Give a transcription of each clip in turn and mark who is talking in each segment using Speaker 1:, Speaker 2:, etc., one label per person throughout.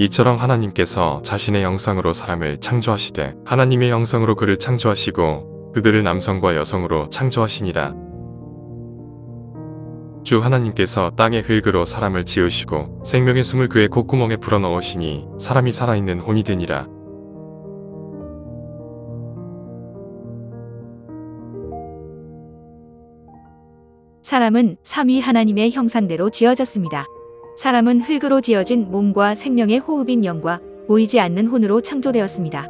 Speaker 1: 이처럼 하나님께서 자신의 형상으로 사람을 창조하시되 하나님의 형상으로 그를 창조하시고 그들을 남성과 여성으로 창조하시니라. 주 하나님께서 땅의 흙으로 사람을 지으시고 생명의 숨을 그의 콧구멍에 불어넣으시니 사람이 살아있는 혼이 되니라.
Speaker 2: 사람은 삼위 하나님의 형상대로 지어졌습니다. 사람은 흙으로 지어진 몸과 생명의 호흡인 영과 보이지 않는 혼으로 창조되었습니다.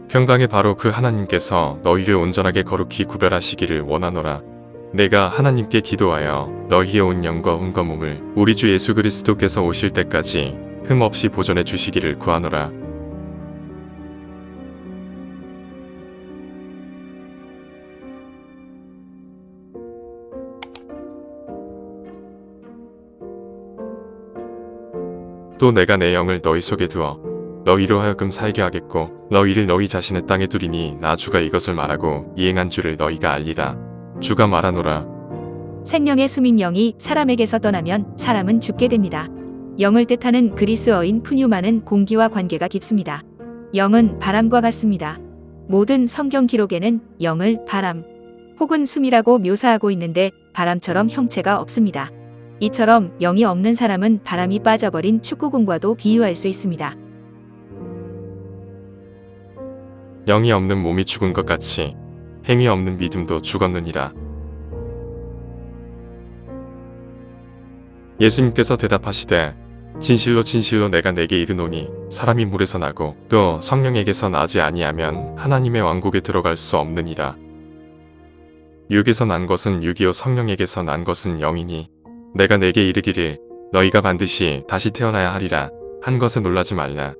Speaker 1: 평강의 바로 그 하나님께서 너희를 온전하게 거룩히 구별하시기를 원하노라. 내가 하나님께 기도하여 너희의 온 영과 혼과 몸을 우리 주 예수 그리스도께서 오실 때까지 흠 없이 보존해 주시기를 구하노라. 또 내가 내 영을 너희 속에 두어 너희로 하여금 살게 하겠고 너희를 너희 자신의 땅에 두리니 나 주가 이것을 말하고 이행한 줄을 너희가 알리라. 주가 말하노라.
Speaker 2: 생명의 숨인 영이 사람에게서 떠나면 사람은 죽게 됩니다. 영을 뜻하는 그리스어인 푸뉴마는 공기와 관계가 깊습니다. 영은 바람과 같습니다. 모든 성경 기록에는 영을 바람 혹은 숨이라고 묘사하고 있는데 바람처럼 형체가 없습니다. 이처럼 영이 없는 사람은 바람이 빠져버린 축구공과도 비유할 수 있습니다.
Speaker 1: 영이 없는 몸이 죽은 것 같이 행위 없는 믿음도 죽었느니라. 예수님께서 대답하시되 진실로 진실로 내가 내게 이르노니 사람이 물에서 나고 또 성령에게서 나지 아니하면 하나님의 왕국에 들어갈 수 없느니라. 육에서 난 것은 육이요 성령에게서 난 것은 영이니 내가 내게 이르기를 너희가 반드시 다시 태어나야 하리라 한 것에 놀라지 말라.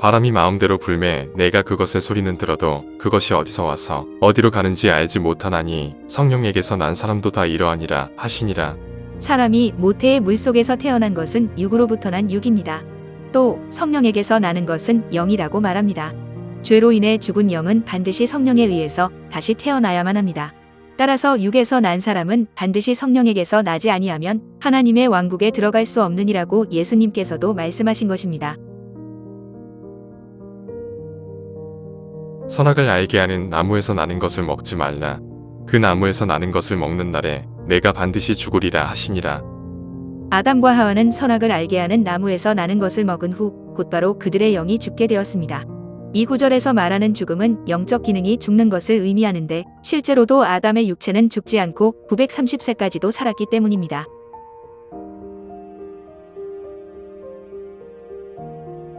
Speaker 1: 바람이 마음대로 불매 내가 그것의 소리는 들어도 그것이 어디서 와서 어디로 가는지 알지 못하나니 성령에게서 난 사람도 다 이러하니라 하시니라.
Speaker 2: 사람이 모태의 물속에서 태어난 것은 육으로부터 난 육입니다. 또 성령에게서 나는 것은 영이라고 말합니다. 죄로 인해 죽은 영은 반드시 성령에 의해서 다시 태어나야만 합니다. 따라서 육에서 난 사람은 반드시 성령에게서 나지 아니하면 하나님의 왕국에 들어갈 수 없느니라고 예수님께서도 말씀하신 것입니다.
Speaker 1: 선악을 알게 하는 나무에서 나는 것을 먹지 말라. 그 나무에서 나는 것을 먹는 날에 내가 반드시 죽으리라 하시니라.
Speaker 2: 아담과 하와는 선악을 알게 하는 나무에서 나는 것을 먹은 후 곧바로 그들의 영이 죽게 되었습니다. 이 구절에서 말하는 죽음은 영적 기능이 죽는 것을 의미하는데 실제로도 아담의 육체는 죽지 않고 930세까지도 살았기 때문입니다.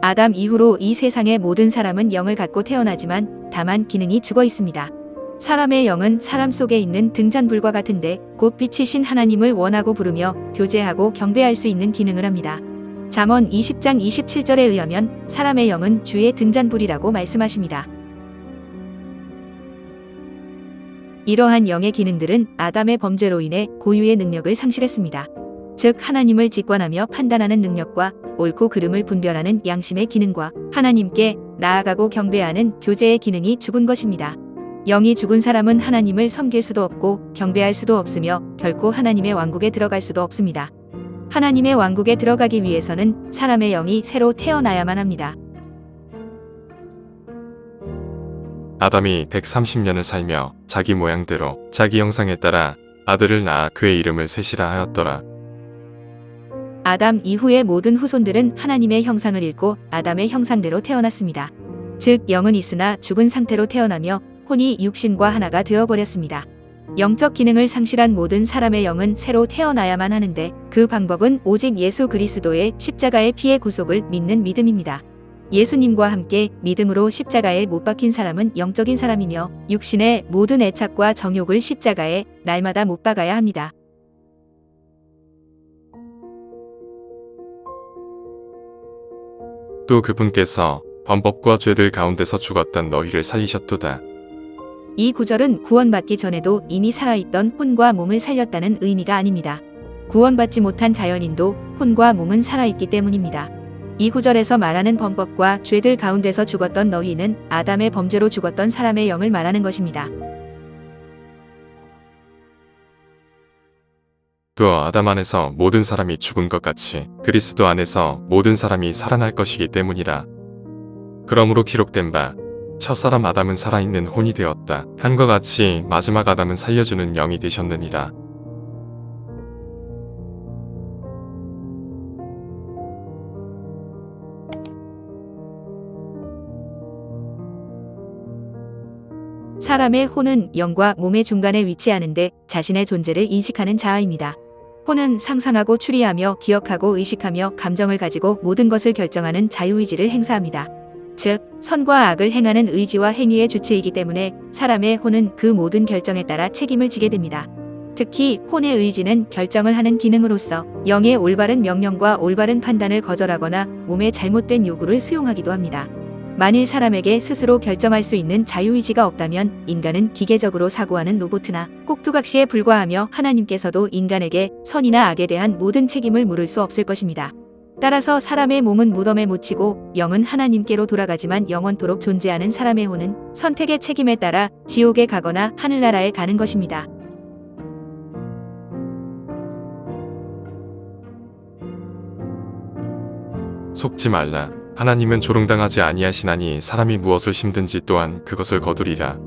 Speaker 2: 아담 이후로 이 세상의 모든 사람은 영을 갖고 태어나지만 다만 기능이 죽어 있습니다. 사람의 영은 사람 속에 있는 등잔불과 같은데 곧 빛이신 하나님을 원하고 부르며 교제하고 경배할 수 있는 기능을 합니다. 잠언 20장 27절에 의하면 사람의 영은 주의 등잔불이라고 말씀하십니다. 이러한 영의 기능들은 아담의 범죄로 인해 고유의 능력을 상실했습니다. 즉 하나님을 직관하며 판단하는 능력과 옳고 그름을 분별하는 양심의 기능과 하나님께 나아가고 경배하는 교제의 기능이 죽은 것입니다. 영이 죽은 사람은 하나님을 섬길 수도 없고 경배할 수도 없으며 결코 하나님의 왕국에 들어갈 수도 없습니다. 하나님의 왕국에 들어가기 위해서는 사람의 영이 새로 태어나야만 합니다.
Speaker 1: 아담이 130년을 살며 자기 모양대로 자기 형상에 따라 아들을 낳아 그의 이름을 셋이라 하였더라.
Speaker 2: 아담 이후의 모든 후손들은 하나님의 형상을 잃고 아담의 형상대로 태어났습니다. 즉 영은 있으나 죽은 상태로 태어나며 혼이 육신과 하나가 되어버렸습니다. 영적 기능을 상실한 모든 사람의 영은 새로 태어나야만 하는데 그 방법은 오직 예수 그리스도의 십자가의 피의 구속을 믿는 믿음입니다. 예수님과 함께 믿음으로 십자가에 못 박힌 사람은 영적인 사람이며 육신의 모든 애착과 정욕을 십자가에 날마다 못 박아야 합니다.
Speaker 1: 또 그분께서 범법과 죄들 가운데서 죽었던 너희를 살리셨도다.
Speaker 2: 이 구절은 구원받기 전에도 이미 살아있던 혼과 몸을 살렸다는 의미가 아닙니다. 구원받지 못한 자연인도 혼과 몸은 살아있기 때문입니다. 이 구절에서 말하는 범법과 죄들 가운데서 죽었던 너희는 아담의 범죄로 죽었던 사람의 영을 말하는 것입니다.
Speaker 1: 또 아담 안에서 모든 사람이 죽은 것 같이 그리스도 안에서 모든 사람이 살아날 것이기 때문이라. 그러므로 기록된 바 첫사람 아담은 살아있는 혼이 되었다 한과 같이 마지막 아담은 살려주는 영이 되셨느니라.
Speaker 2: 사람의 혼은 영과 몸의 중간에 위치하는데 자신의 존재를 인식하는 자아입니다. 혼은 상상하고 추리하며 기억하고 의식하며 감정을 가지고 모든 것을 결정하는 자유의지를 행사합니다. 즉, 선과 악을 행하는 의지와 행위의 주체이기 때문에 사람의 혼은 그 모든 결정에 따라 책임을 지게 됩니다. 특히 혼의 의지는 결정을 하는 기능으로서 영의 올바른 명령과 올바른 판단을 거절하거나 몸의 잘못된 요구를 수용하기도 합니다. 만일 사람에게 스스로 결정할 수 있는 자유의지가 없다면 인간은 기계적으로 사고하는 로봇이나 꼭두각시에 불과하며 하나님께서도 인간에게 선이나 악에 대한 모든 책임을 물을 수 없을 것입니다. 따라서 사람의 몸은 무덤에 묻히고 영은 하나님께로 돌아가지만 영원토록 존재하는 사람의 혼은 선택의 책임에 따라 지옥에 가거나 하늘나라에 가는 것입니다.
Speaker 1: 속지 말라. 하나님은 조롱당하지 아니하시나니 사람이 무엇을 심든지 또한 그것을 거두리라.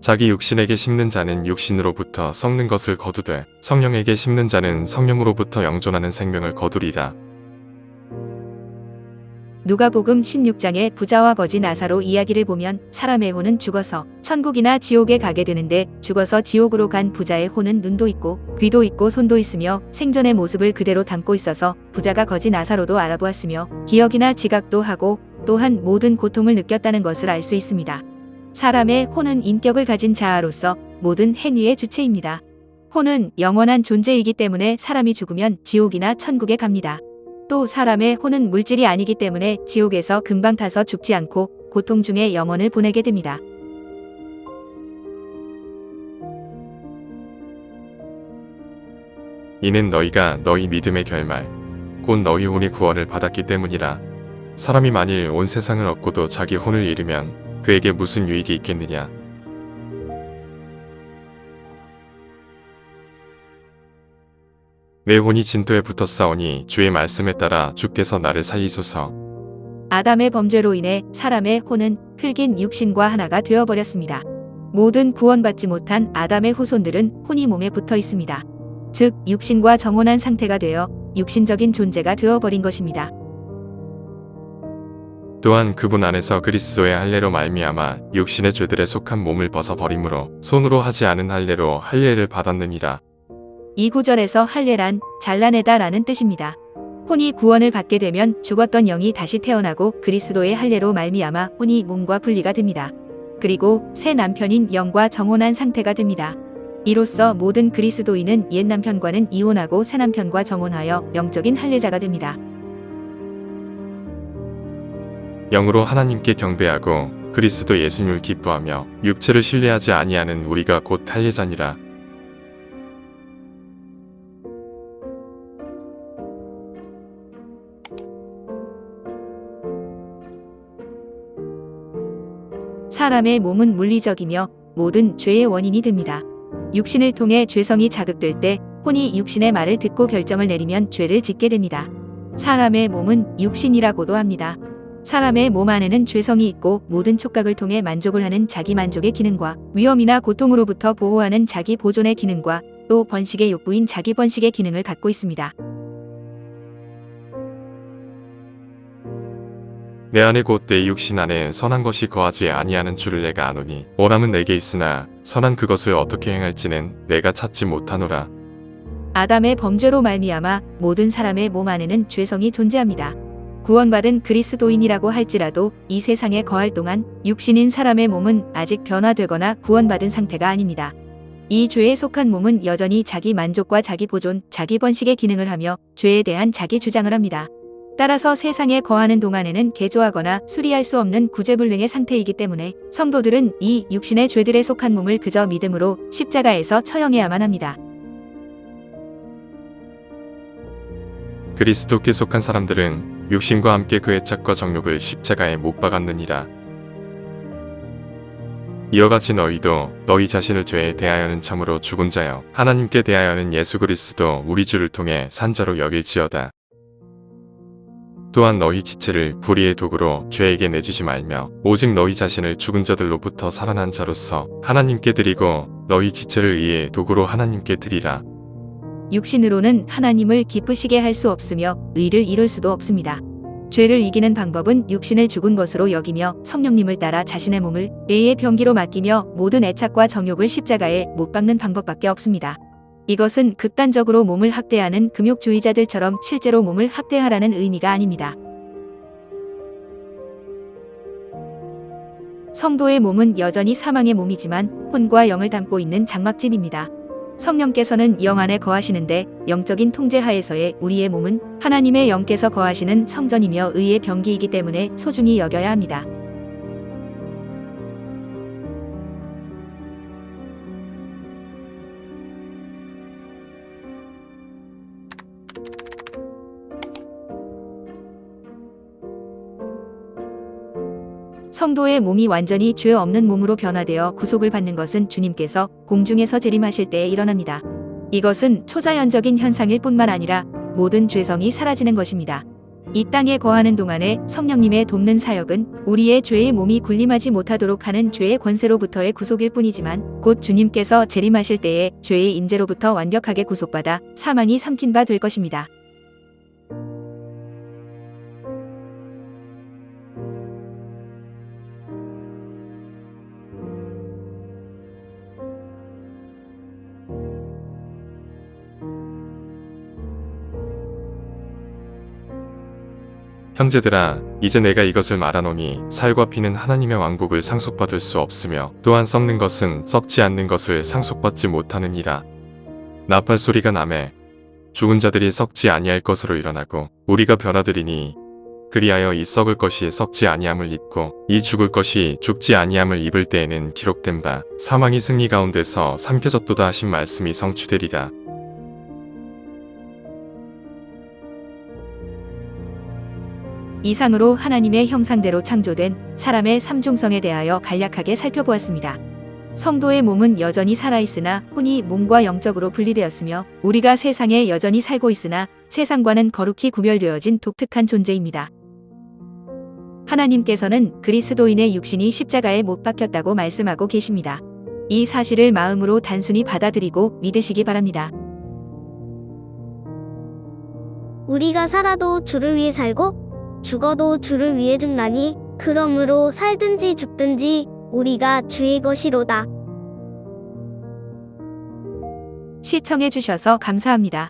Speaker 1: 자기 육신에게 심는 자는 육신으로부터 썩는 것을 거두되 성령에게 심는 자는 성령으로부터 영존하는 생명을 거두리라.
Speaker 2: 누가복음 16장의 부자와 거지 나사로 이야기를 보면 사람의 혼은 죽어서 천국이나 지옥에 가게 되는데 죽어서 지옥으로 간 부자의 혼은 눈도 있고 귀도 있고 손도 있으며 생전의 모습을 그대로 담고 있어서 부자가 거지 나사로도 알아보았으며 기억이나 지각도 하고 또한 모든 고통을 느꼈다는 것을 알 수 있습니다. 사람의 혼은 인격을 가진 자아로서 모든 행위의 주체입니다. 혼은 영원한 존재이기 때문에 사람이 죽으면 지옥이나 천국에 갑니다. 또 사람의 혼은 물질이 아니기 때문에 지옥에서 금방 타서 죽지 않고 고통 중에 영혼을 보내게 됩니다.
Speaker 1: 이는 너희가 너희 믿음의 결말 곧 너희 혼의 구원을 받았기 때문이라. 사람이 만일 온 세상을 얻고도 자기 혼을 잃으면 그에게 무슨 유익이 있겠느냐. 내 혼이 진토에 붙었사오니 주의 말씀에 따라 주께서 나를 살리소서.
Speaker 2: 아담의 범죄로 인해 사람의 혼은 흙인 육신과 하나가 되어버렸습니다. 모든 구원받지 못한 아담의 후손들은 혼이 몸에 붙어 있습니다. 즉 육신과 정혼한 상태가 되어 육신적인 존재가 되어버린 것입니다.
Speaker 1: 또한 그분 안에서 그리스도의 할례로 말미암아 육신의 죄들에 속한 몸을 벗어버림으로 손으로 하지 않은 할례로 할례를 받았느니라.
Speaker 2: 이 구절에서 할례란 잘라내다 라는 뜻입니다. 혼이 구원을 받게 되면 죽었던 영이 다시 태어나고 그리스도의 할례로 말미암아 혼이 몸과 분리가 됩니다. 그리고 새 남편인 영과 정혼한 상태가 됩니다. 이로써 모든 그리스도인은 옛 남편과는 이혼하고 새 남편과 정혼하여 영적인 할례자가 됩니다.
Speaker 1: 영으로 하나님께 경배하고 그리스도 예수님을 기뻐하며 육체를 신뢰하지 아니하는 우리가 곧 할례자니라.
Speaker 2: 사람의 몸은 물리적이며 모든 죄의 원인이 됩니다. 육신을 통해 죄성이 자극될 때 혼이 육신의 말을 듣고 결정을 내리면 죄를 짓게 됩니다. 사람의 몸은 육신이라고도 합니다. 사람의 몸 안에는 죄성이 있고 모든 촉각을 통해 만족을 하는 자기 만족의 기능과 위험이나 고통으로부터 보호하는 자기 보존의 기능과 또 번식의 욕구인 자기 번식의 기능을 갖고 있습니다.
Speaker 1: 내 안에 곧 내 육신 안에 선한 것이 거하지 아니하는 줄을 내가 아노니 원함은 내게 있으나 선한 그것을 어떻게 행할지는 내가 찾지 못하노라.
Speaker 2: 아담의 범죄로 말미암아 모든 사람의 몸 안에는 죄성이 존재합니다. 구원받은 그리스도인이라고 할지라도 이 세상에 거할 동안 육신인 사람의 몸은 아직 변화되거나 구원받은 상태가 아닙니다. 이 죄에 속한 몸은 여전히 자기 만족과 자기 보존, 자기 번식의 기능을 하며 죄에 대한 자기 주장을 합니다. 따라서 세상에 거하는 동안에는 개조하거나 수리할 수 없는 구제불능의 상태이기 때문에 성도들은 이 육신의 죄들에 속한 몸을 그저 믿음으로 십자가에서 처형해야만 합니다.
Speaker 1: 그리스도께 속한 사람들은 육신과 함께 그의 착과 정욕을 십자가에 못 박았느니라. 이와 같이 너희도 너희 자신을 죄에 대하여는 참으로 죽은 자여 하나님께 대하여는 예수 그리스도 우리 주를 통해 산 자로 여길지어다. 또한 너희 지체를 불의의 도구로 죄에게 내주지 말며 오직 너희 자신을 죽은 자들로부터 살아난 자로서 하나님께 드리고 너희 지체를 의의 도구로 하나님께 드리라.
Speaker 2: 육신으로는 하나님을 기쁘시게 할 수 없으며 의를 이룰 수도 없습니다. 죄를 이기는 방법은 육신을 죽은 것으로 여기며 성령님을 따라 자신의 몸을 의의 병기로 맡기며 모든 애착과 정욕을 십자가에 못 박는 방법밖에 없습니다. 이것은 극단적으로 몸을 학대하는 금욕주의자들처럼 실제로 몸을 학대하라는 의미가 아닙니다. 성도의 몸은 여전히 사망의 몸이지만 혼과 영을 담고 있는 장막집입니다. 성령께서는 영 안에 거하시는데 영적인 통제 하에서의 우리의 몸은 하나님의 영께서 거하시는 성전이며 의의 병기이기 때문에 소중히 여겨야 합니다. 성도의 몸이 완전히 죄 없는 몸으로 변화되어 구속을 받는 것은 주님께서 공중에서 재림하실 때에 일어납니다. 이것은 초자연적인 현상일 뿐만 아니라 모든 죄성이 사라지는 것입니다. 이 땅에 거하는 동안에 성령님의 돕는 사역은 우리의 죄의 몸이 군림하지 못하도록 하는 죄의 권세로부터의 구속일 뿐이지만 곧 주님께서 재림하실 때에 죄의 임재로부터 완벽하게 구속받아 사망이 삼킨 바 될 것입니다.
Speaker 1: 형제들아, 이제 내가 이것을 말하노니 살과 피는 하나님의 왕국을 상속받을 수 없으며 또한 썩는 것은 썩지 않는 것을 상속받지 못하느니라. 나팔 소리가 나매 죽은 자들이 썩지 아니할 것으로 일어나고 우리가 변화되리니 그리하여 이 썩을 것이 썩지 아니함을 입고 이 죽을 것이 죽지 아니함을 입을 때에는 기록된 바 사망이 승리 가운데서 삼켜졌도다 하신 말씀이 성취되리라.
Speaker 2: 이상으로 하나님의 형상대로 창조된 사람의 삼중성에 대하여 간략하게 살펴보았습니다. 성도의 몸은 여전히 살아있으나 혼이 몸과 영적으로 분리되었으며 우리가 세상에 여전히 살고 있으나 세상과는 거룩히 구별되어진 독특한 존재입니다. 하나님께서는 그리스도인의 육신이 십자가에 못 박혔다고 말씀하고 계십니다. 이 사실을 마음으로 단순히 받아들이고 믿으시기 바랍니다.
Speaker 3: 우리가 살아도 주를 위해 살고 죽어도 주를 위해 죽나니 그러므로 살든지 죽든지 우리가 주의 것이로다.
Speaker 2: 시청해 주셔서 감사합니다.